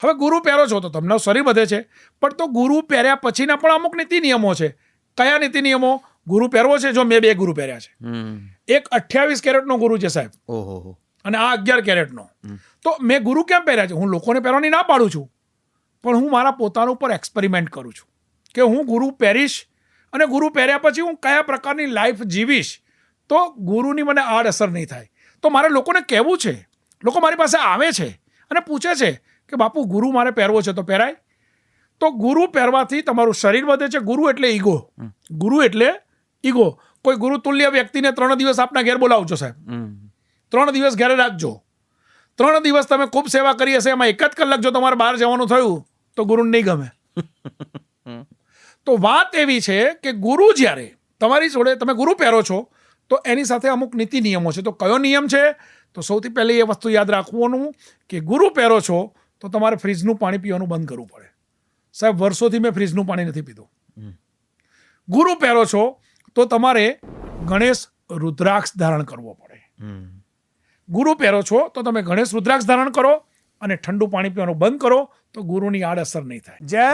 હવે ગુરુ પહેરો છો તો તમને શરીર વધે છે, પણ તો ગુરુ પહેર્યા પછીના પણ અમુક નીતિ નિયમો છે. કયા નીતિ નિયમો? ગુરુ પહેરવો છે, જો મેં 2 ગુરુ પહેર્યા છે, એક 28 કેરેટનો ગુરુ છે સાહેબ, ઓહો, અને આ 11 કેરેટનો. તો મેં ગુરુ કેમ પહેર્યા છે? હું લોકોને પહેરવાની ના પાડું છું, પણ હું મારા પોતાના ઉપર એક્સપેરિમેન્ટ કરું છું કે હું ગુરુ પહેરીશ અને ગુરુ પહેર્યા પછી હું કયા પ્રકારની લાઈફ જીવીશ તો ગુરુની મને આડઅસર નહીં થાય. તો મારે લોકોને કહેવું છે. લોકો મારી પાસે આવે છે અને પૂછે છે કે બાપુ ગુરુ મારે પહેરવો છે તો પહેરાય. તો ગુરુ પહેરવાથી તમારું શરીર વધે છે. ગુરુ એટલે ઈગો. ગુરુ એટલે ઈગો. કોઈ ગુરુ તુલ્ય વ્યક્તિને 3 દિવસ આપના ઘેર બોલાવજો સાહેબ, 3 દિવસ ઘરે રાખજો. 3 દિવસ તમે ખૂબ સેવા કરી હશે, એમાં 1 જ કલાક જો તમારે બહાર જવાનું થયું તો ગુરુને નહીં ગમે. તો વાત એવી છે કે ગુરુ જ્યારે તમારી જોડે તમે ગુરુ પહેરો છો તો એની સાથે અમુક નીતિ નિયમો છે. તો કયો નિયમ છે? તો સૌથી પહેલી એ વસ્તુ યાદ રાખવાનું કે ગુરુ પહેરો છો તો તમારે ફ્રીજનું પાણી પીવાનું બંધ કરવું પડે. સાહેબ, વર્ષોથી મેં ફ્રીજનું પાણી નથી પીધું. ગુરુ પહેરો છો તો તમારે ગણેશ રુદ્રાક્ષ ધારણ કરવો પડે. ગુરુ પહેરો છો તો તમે ગણેશ રુદ્રાક્ષ ધારણ કરો અને ઠંડુ પાણી પીવાનું બંધ કરો તો ગુરુની આડઅસર નહીં થાય. જય